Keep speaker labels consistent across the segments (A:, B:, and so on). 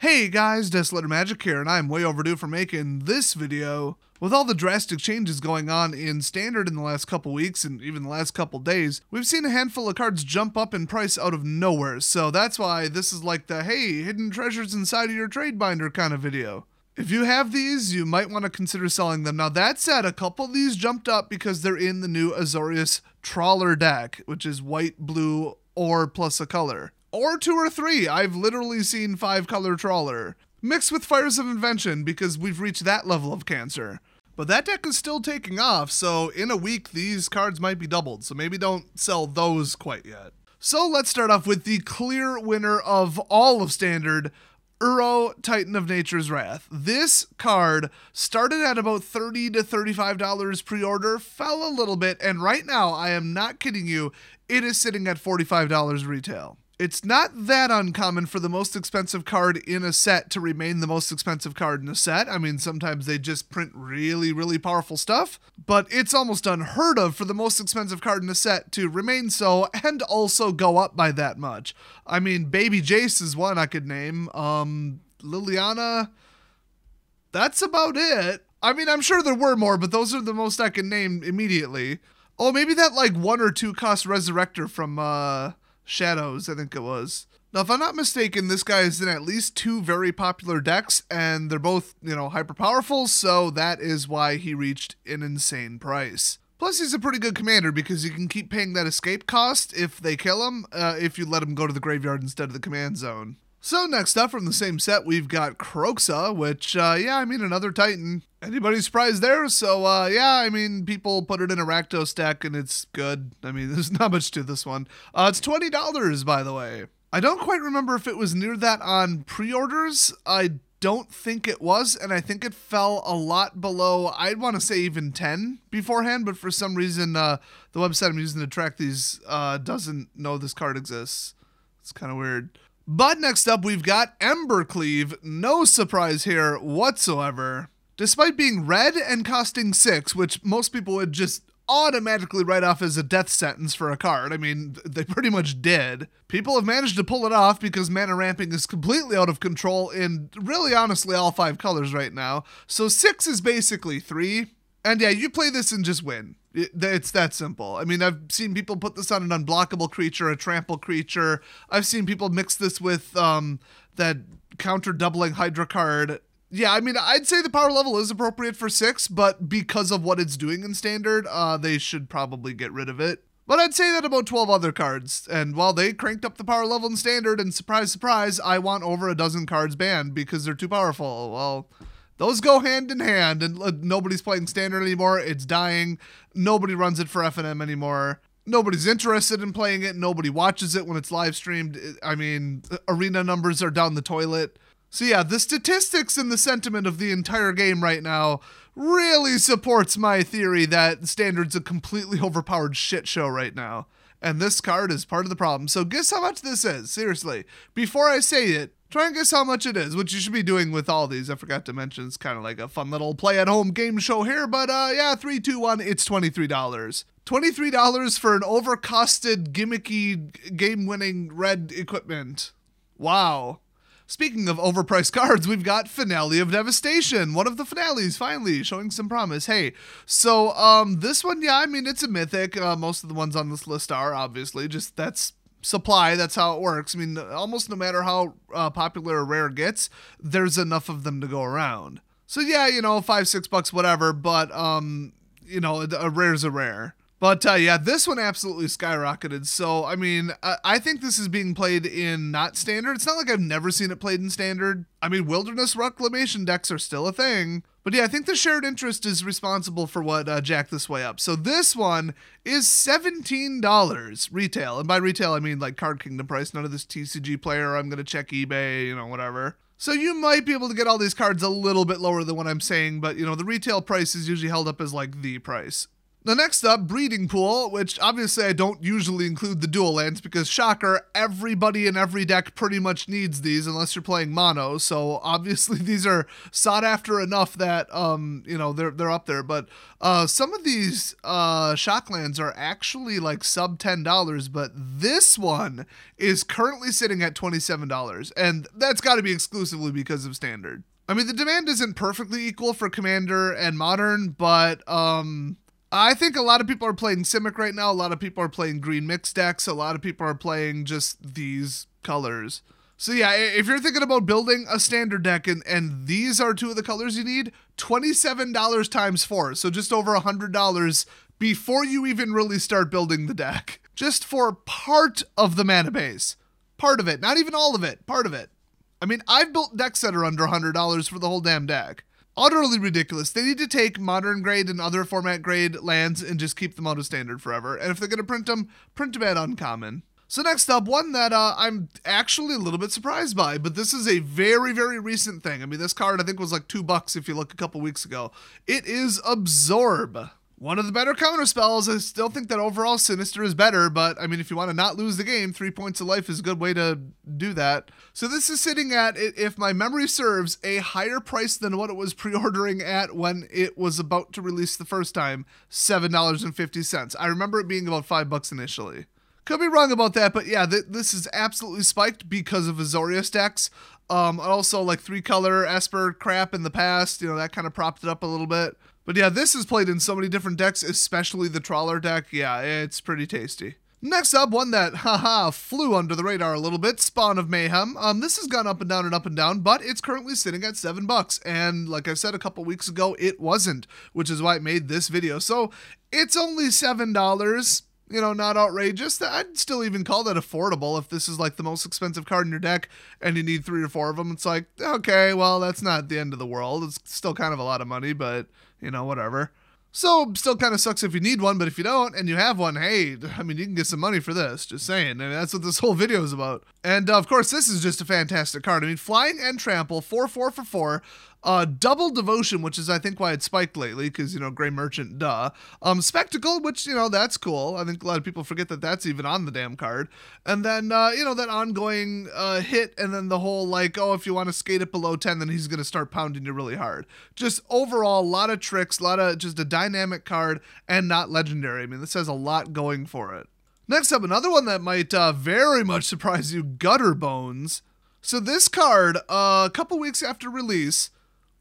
A: Hey guys, Desolator Magic here, and I'm way overdue for making this video. With all the drastic changes going on in Standard in the last couple weeks and even the last couple days, we've seen a handful of cards jump up in price out of nowhere, so that's why this is like the hey, hidden treasures inside of your trade binder kind of video. If you have these, you might want to consider selling them. Now that said, a couple of these jumped up because they're in the new Azorius Trawler deck, which is white, blue, or plus a color. Or 2 or 3. I've literally seen 5-color Trawler. Mixed with Fires of Invention because we've reached that level of cancer. But that deck is still taking off, so in a week these cards might be doubled, so maybe don't sell those quite yet. So let's start off with the clear winner of all of Standard, Uro, Titan of Nature's Wrath. This card started at about $30 to $35 pre-order, fell a little bit, and right now, I am not kidding you, it is sitting at $45 retail. It's not that uncommon for the most expensive card in a set to remain the most expensive card in a set. I mean, sometimes they just print really, really powerful stuff, but it's almost unheard of for the most expensive card in a set to remain so and also go up by that much. I mean, Baby Jace is one I could name. Liliana, that's about it. I mean, I'm sure there were more, but those are the most I can name immediately. Oh, maybe that like 1 or 2 cost Resurrector from, Shadows, I think it was. Now, if I'm not mistaken, this guy is in at least 2 very popular decks, and they're both, hyper powerful, so that is why he reached an insane price. Plus, he's a pretty good commander because you can keep paying that escape cost if they kill him, if you let him go to the graveyard instead of the command zone. So next up from the same set, we've got Kroxa, which, another Titan. Anybody surprised there? So, people put it in a Rakdos deck and it's good. I mean, there's not much to this one. It's $20, by the way. I don't quite remember if it was near that on pre-orders. I don't think it was, and I think it fell a lot below, I'd want to say even 10 beforehand, but for some reason, the website I'm using to track these doesn't know this card exists. It's kind of weird. But next up, we've got Embercleave. No surprise here whatsoever. Despite being red and costing 6, which most people would just automatically write off as a death sentence for a card. I mean, they pretty much did. People have managed to pull it off because mana ramping is completely out of control in really honestly all 5 colors right now. So 6 is basically 3. And yeah, you play this and just win. It's that simple. I mean, I've seen people put this on an unblockable creature, a trample creature. I've seen people mix this with that counter doubling Hydra card. Yeah, I mean, I'd say the power level is appropriate for 6, but because of what it's doing in Standard, they should probably get rid of it. But I'd say that about 12 other cards, and while they cranked up the power level in Standard, and surprise, surprise, I want over a dozen cards banned because they're too powerful. Well, those go hand in hand, and nobody's playing Standard anymore. It's dying. Nobody runs it for FNM anymore. Nobody's interested in playing it. Nobody watches it when it's live streamed. I mean, arena numbers are down the toilet. So yeah, the statistics and the sentiment of the entire game right now really supports my theory that Standard's a completely overpowered shit show right now. And this card is part of the problem. So guess how much this is, seriously. Before I say it, try and guess how much it is, which you should be doing with all these. I forgot to mention it's kind of like a fun little play-at-home game show here, but 3, 2, 1, it's $23. $23 for an overcosted, gimmicky, game-winning red equipment. Wow. Speaking of overpriced cards, we've got Finale of Devastation. One of the finales, finally, showing some promise. Hey, so this one, it's a mythic. Most of the ones on this list are, obviously. Just that's supply, that's how it works. I mean, almost no matter how popular a rare gets, there's enough of them to go around. So yeah, $5, $6, whatever, but, a rare's a rare. But this one absolutely skyrocketed. So, I mean, I think this is being played in not Standard. It's not like I've never seen it played in Standard. I mean, Wilderness Reclamation decks are still a thing. But yeah, I think the shared interest is responsible for what jacked this way up. So this one is $17 retail. And by retail, I mean like Card Kingdom price. None of this TCG player. I'm going to check eBay, whatever. So you might be able to get all these cards a little bit lower than what I'm saying. But, the retail price is usually held up as like the price. The next up, Breeding Pool, which obviously I don't usually include the dual lands because, shocker, everybody in every deck pretty much needs these unless you're playing mono. So obviously these are sought after enough that they're up there. But some of these shock lands are actually like sub $10, but this one is currently sitting at $27, and that's got to be exclusively because of standard. I mean, the demand isn't perfectly equal for Commander and Modern, but I think a lot of people are playing Simic right now. A lot of people are playing green mixed decks. A lot of people are playing just these colors. So yeah, if you're thinking about building a standard deck and these are two of the colors you need, $27 times 4. So just over $100 before you even really start building the deck. Just for part of the mana base. Part of it. Not even all of it. Part of it. I mean, I've built decks that are under $100 for the whole damn deck. Utterly ridiculous. They need to take modern grade and other format grade lands and just keep them out of standard forever. And if they're going to print them at uncommon. So next up, one that I'm actually a little bit surprised by, but this is a very, very recent thing. I mean, this card I think was like $2 if you look a couple weeks ago. It is Absorb. One of the better counter spells. I still think that overall Sinister is better, but I mean, if you want to not lose the game, 3 points of life is a good way to do that. So this is sitting at, if my memory serves, a higher price than what it was pre-ordering at when it was about to release the first time, $7.50. I remember it being about $5 initially. Could be wrong about that, but yeah, this is absolutely spiked because of Azorius decks. Also like 3-color Esper crap in the past, that kind of propped it up a little bit. But yeah, this is played in so many different decks, especially the Trawler deck. Yeah, it's pretty tasty. Next up, one that, flew under the radar a little bit, Spawn of Mayhem. This has gone up and down, but it's currently sitting at $7. And like I said a couple weeks ago, it wasn't, which is why I made this video. So it's only $7. Not outrageous. I'd still even call that affordable if this is like the most expensive card in your deck and you need 3 or 4 of them. It's like, okay, well, that's not the end of the world. It's still kind of a lot of money, but, whatever. So, still kind of sucks if you need one, but if you don't and you have one, hey, I mean, you can get some money for this. Just saying. I mean, that's what this whole video is about. And, of course, this is just a fantastic card. I mean, Flying and Trample, 4/4 for 4. Double Devotion, which is I think why it's spiked lately, because, Gray Merchant, duh. Spectacle, which, that's cool. I think a lot of people forget that that's even on the damn card. And then, that ongoing hit, and then the whole, like, if you want to skate it below 10, then he's going to start pounding you really hard. Just overall, a lot of tricks, a lot of just a dynamic card, and not legendary. I mean, this has a lot going for it. Next up, another one that might very much surprise you, Gutter Bones. So this card, a couple weeks after release,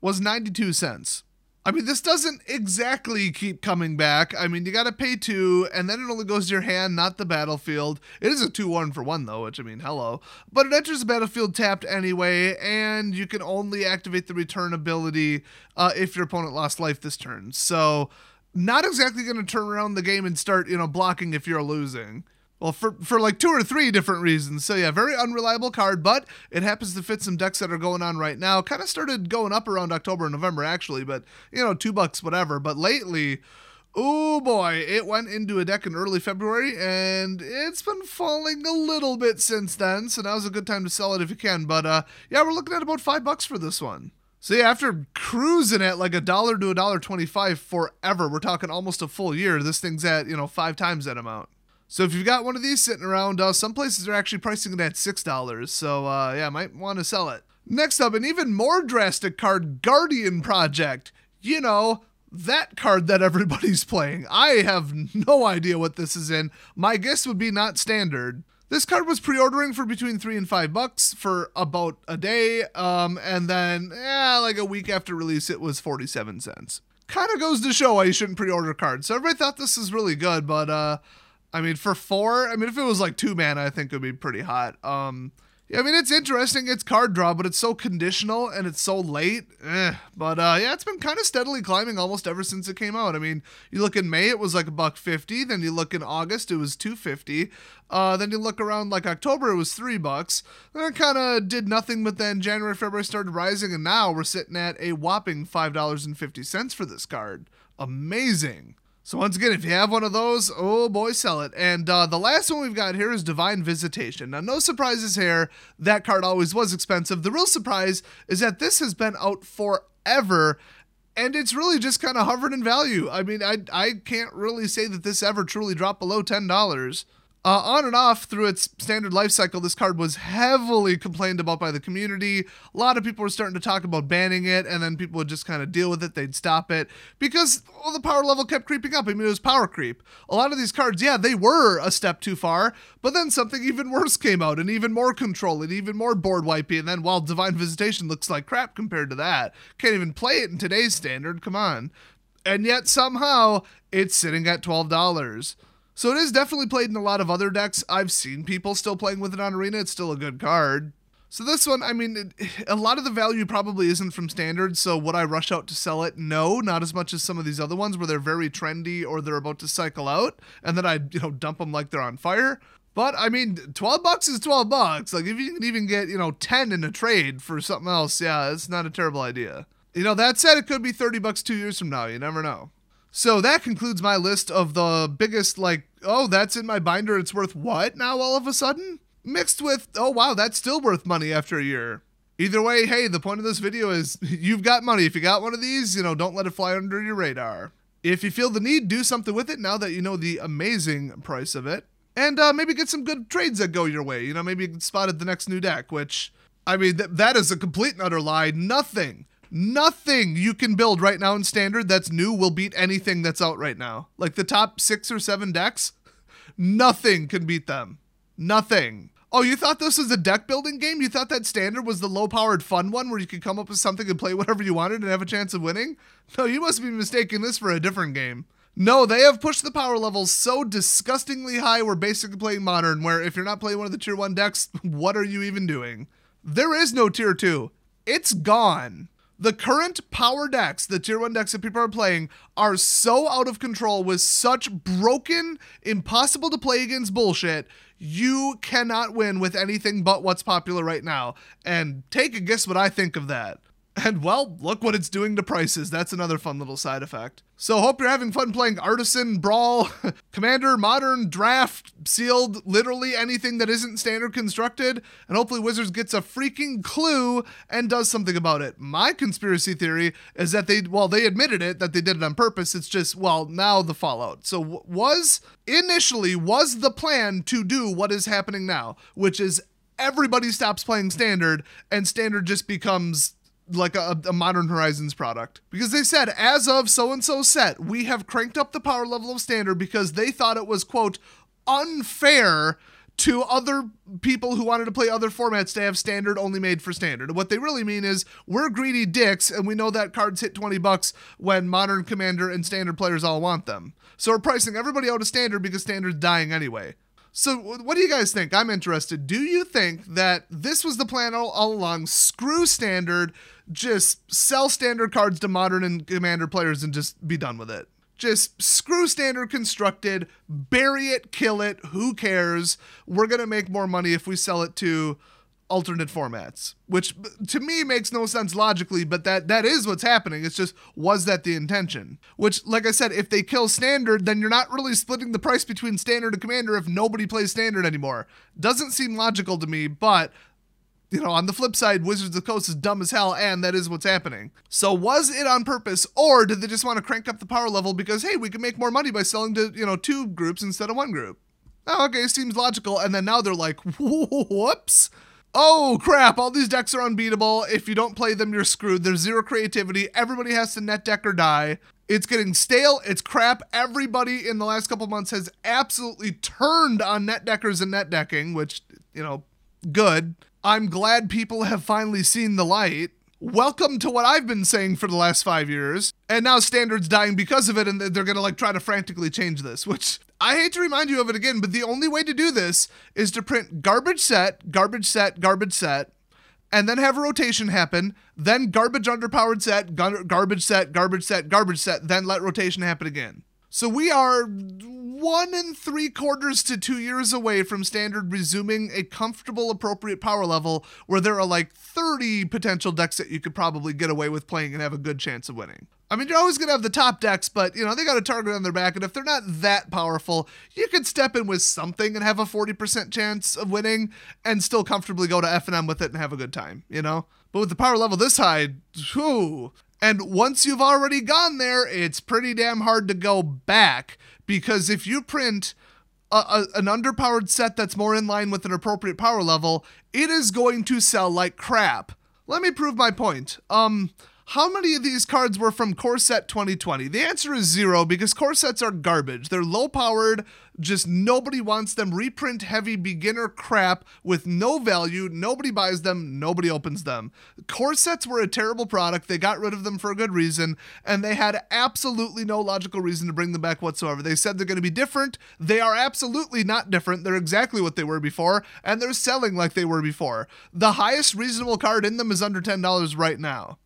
A: was 92 cents. I mean, this doesn't exactly keep coming back. I mean, you gotta pay 2, and then it only goes to your hand, not the battlefield. It is a 2-1-for-1, though, which, I mean, hello. But it enters the battlefield tapped anyway, and you can only activate the return ability if your opponent lost life this turn. So, not exactly gonna turn around the game and start, blocking if you're losing. Well, for like 2 or 3 different reasons. So yeah, very unreliable card, but it happens to fit some decks that are going on right now. Kind of started going up around October and November, actually, but, $2, whatever. But lately, oh boy, it went into a deck in early February, and it's been falling a little bit since then, so now's a good time to sell it if you can. But yeah, we're looking at about $5 for this one. So yeah, after cruising at like $1 to $1.25 forever, we're talking almost a full year, this thing's at, 5 times that amount. So if you've got one of these sitting around, some places are actually pricing it at $6. So yeah, might want to sell it. Next up, an even more drastic card, Guardian Project. That card that everybody's playing. I have no idea what this is in. My guess would be not standard. This card was pre-ordering for between $3 and $5 for about a day. And then, like a week after release, it was 47 cents. Kind of goes to show why you shouldn't pre-order cards. So everybody thought this was really good, but I mean, for 4, I mean, if it was like 2 mana, I think it would be pretty hot. Yeah, I mean, it's interesting. It's card draw, but it's so conditional and it's so late. But yeah, it's been kind of steadily climbing almost ever since it came out. I mean, you look in May, it was like $1.50. Then you look in August, it was $2.50. Then you look around like October, it was $3. Then it kind of did nothing, but then January, February started rising, and now we're sitting at a whopping $5.50 for this card. Amazing. So once again, if you have one of those, oh boy, sell it. And the last one we've got here is Divine Visitation. Now, no surprises here. That card always was expensive. The real surprise is that this has been out forever, And it's really just kind of hovered in value. I mean, I can't really say that this ever truly dropped below $10. On and off through its standard life cycle, this card was heavily complained about by the community. A lot of people were starting to talk about banning it, and then people would just kind of deal with it. They'd stop it because the power level kept creeping up. I mean, it was power creep. A lot of these cards, yeah, they were a step too far, but then something even worse came out, and even more control, and even more board wipey, and then, well, Divine Visitation looks like crap compared to that. Can't even play it in today's standard, come on. And yet, somehow, it's sitting at $12. So it is definitely played in a lot of other decks. I've seen people still playing with it on Arena. It's still a good card. So this one, I mean, a lot of the value probably isn't from Standard, so would I rush out to sell it? No, not as much as some of these other ones where they're very trendy or they're about to cycle out, and then I'd, dump them like they're on fire. But, I mean, $12 is $12. Like, if you can even get, 10 in a trade for something else, yeah, it's not a terrible idea. That said, it could be $30 2 years from now. You never know. So that concludes my list of the biggest, oh, that's in my binder, it's worth what now all of a sudden? Mixed with, oh wow, that's still worth money after a year. Either way, hey, the point of this video is you've got money. If you got one of these, don't let it fly under your radar. If you feel the need, do something with it now that you know the amazing price of it. And maybe get some good trades that go your way. Maybe you can spot at the next new deck, which, I mean, that is a complete and utter lie. Nothing you can build right now in Standard that's new will beat anything that's out right now. Like the top 6 or 7 decks, nothing can beat them. Nothing. Oh, you thought this was a deck building game? You thought that Standard was the low-powered fun one where you could come up with something and play whatever you wanted and have a chance of winning? No, you must be mistaking this for a different game. No, they have pushed the power levels so disgustingly high we're basically playing Modern, where if you're not playing one of the Tier 1 decks, what are you even doing? There is no Tier 2. It's gone. The current power decks, the Tier 1 decks that people are playing, are so out of control with such broken, impossible to play against bullshit, you cannot win with anything but what's popular right now. And take a guess what I think of that. And well, look what it's doing to prices. That's another fun little side effect. So hope you're having fun playing Artisan, Brawl, Commander, Modern, Draft, Sealed, literally anything that isn't Standard constructed, and hopefully Wizards gets a freaking clue and does something about it. My conspiracy theory is that they admitted it, that they did it on purpose. It's just, now the fallout. So initially was the plan to do what is happening now, which is everybody stops playing Standard and Standard just becomes like a Modern Horizons product. Because they said, as of so-and-so set, we have cranked up the power level of Standard because they thought it was, quote, unfair to other people who wanted to play other formats to have Standard only made for Standard. And what they really mean is, we're greedy dicks, and we know that cards hit $20 when Modern, Commander, and Standard players all want them. So we're pricing everybody out of Standard because Standard's dying anyway. So what do you guys think? I'm interested. Do you think that this was the plan all along? Screw Standard, just sell Standard cards to Modern and Commander players and just be done with it. Just screw Standard constructed, bury it, kill it, who cares? We're going to make more money if we sell it to alternate formats, which to me makes no sense logically, but that is what's happening. It's just, was that the intention? Which, like I said, if they kill Standard, then you're not really splitting the price between Standard and Commander if nobody plays Standard anymore. Doesn't seem logical to me, but on the flip side, Wizards of the Coast is dumb as hell, and that is what's happening. So was it on purpose, or did they just want to crank up the power level because, hey, we can make more money by selling to, 2 groups instead of 1 group? Oh, okay, seems logical, and then now they're like, whoops. Oh crap, all these decks are unbeatable. If you don't play them, you're screwed. There's zero creativity. Everybody has to net deck or die. It's getting stale. It's crap. Everybody in the last couple months has absolutely turned on net deckers and net decking, which, good. I'm glad people have finally seen the light. Welcome to what I've been saying for the last 5 years. And now Standard's dying because of it, and they're going to try to frantically change this, which I hate to remind you of it again, but the only way to do this is to print garbage set, garbage set, garbage set, and then have a rotation happen, then garbage underpowered set, garbage set, garbage set, garbage set, then let rotation happen again. So we are 1 3/4 to 2 years away from Standard resuming a comfortable, appropriate power level where there are 30 potential decks that you could probably get away with playing and have a good chance of winning. I mean, you're always going to have the top decks, but, they got a target on their back, and if they're not that powerful, you could step in with something and have a 40% chance of winning and still comfortably go to F&M with it and have a good time, But with the power level this high, whew. And once you've already gone there, it's pretty damn hard to go back, because if you print an underpowered set that's more in line with an appropriate power level, it is going to sell like crap. Let me prove my point. How many of these cards were from Core Set 2020? The answer is 0, because core sets are garbage. They're low powered, just nobody wants them. Reprint heavy beginner crap with no value. Nobody buys them, nobody opens them. Core sets were a terrible product. They got rid of them for a good reason, and they had absolutely no logical reason to bring them back whatsoever. They said they're going to be different. They are absolutely not different. They're exactly what they were before, and they're selling like they were before. The highest reasonable card in them is under $10 right now.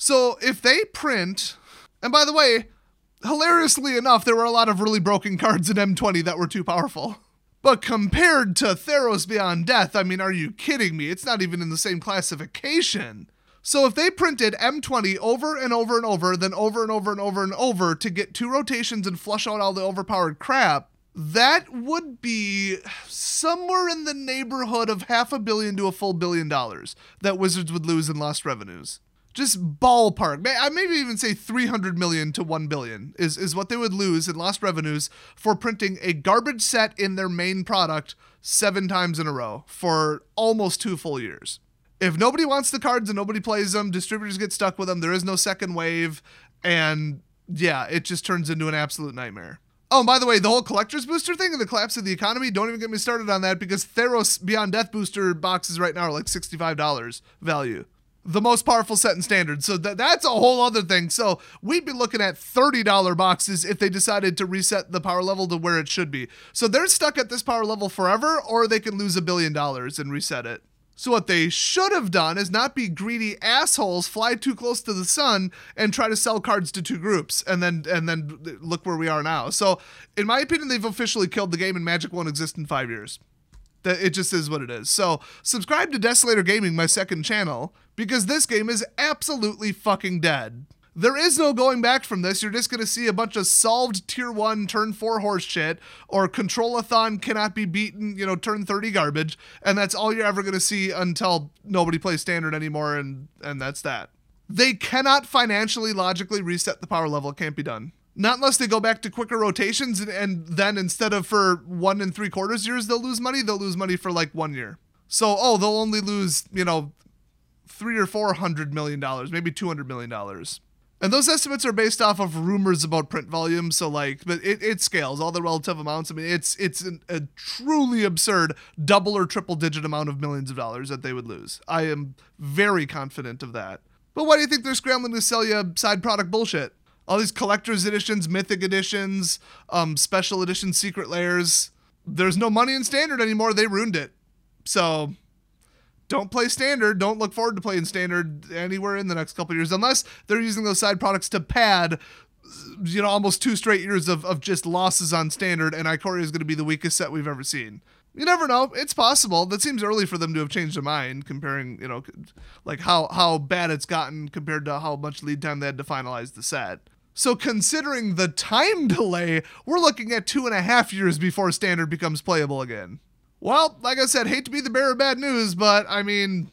A: So if they print, and by the way, hilariously enough, there were a lot of really broken cards in M20 that were too powerful. But compared to Theros Beyond Death, I mean, are you kidding me? It's not even in the same classification. So if they printed M20 over and over and over, then over and over and over and over to get 2 rotations and flush out all the overpowered crap, that would be somewhere in the neighborhood of $500 million to a full $1 billion that Wizards would lose in lost revenues. Just ballpark. I maybe even say 300 million to 1 billion is what they would lose in lost revenues for printing a garbage set in their main product 7 times in a row for almost 2 full years. If nobody wants the cards and nobody plays them, distributors get stuck with them. There is no second wave. And yeah, it just turns into an absolute nightmare. Oh, and by the way, the whole collector's booster thing and the collapse of the economy, don't even get me started on that, because Theros Beyond Death booster boxes right now are like $65 value. The most powerful set in Standard. So that's a whole other thing. So we'd be looking at $30 boxes if they decided to reset the power level to where it should be. So they're stuck at this power level forever, or they can lose $1 billion and reset it. So what they should have done is not be greedy assholes, fly too close to the sun, and try to sell cards to 2 groups, and then look where we are now. So in my opinion, they've officially killed the game, and Magic won't exist in 5 years. It just is what it is. So subscribe to Desolator Gaming, my second channel, because this game is absolutely fucking dead. There is no going back from this. You're just going to see a bunch of solved tier 1, turn 4 horse shit, or Control-a-thon cannot be beaten, turn 30 garbage, and that's all you're ever going to see until nobody plays Standard anymore, and that's that. They cannot financially, logically reset the power level. It can't be done. Not unless they go back to quicker rotations, and then instead of for 1 3/4 years they'll lose money for like 1 year. So, they'll only lose, $300 or $400 million, maybe $200 million. And those estimates are based off of rumors about print volume, so but it scales, all the relative amounts. I mean, it's a truly absurd double or triple digit amount of millions of dollars that they would lose. I am very confident of that. But why do you think they're scrambling to sell you side product bullshit? All these collector's editions, mythic editions, special edition secret layers. There's no money in Standard anymore. They ruined it. So don't play Standard. Don't look forward to playing Standard anywhere in the next couple of years, unless they're using those side products to pad, almost 2 straight years of just losses on Standard, and Ikoria is going to be the weakest set we've ever seen. You never know. It's possible. That seems early for them to have changed their mind, comparing, like how bad it's gotten compared to how much lead time they had to finalize the set. So considering the time delay, we're looking at 2.5 years before Standard becomes playable again. Well, like I said, hate to be the bearer of bad news, but I mean,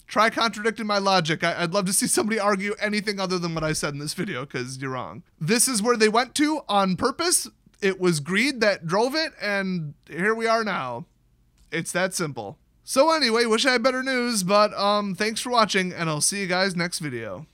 A: try contradicting my logic. I'd love to see somebody argue anything other than what I said in this video, because you're wrong. This is where they went to on purpose. It was greed that drove it, and here we are now. It's that simple. So anyway, wish I had better news, but thanks for watching, and I'll see you guys next video.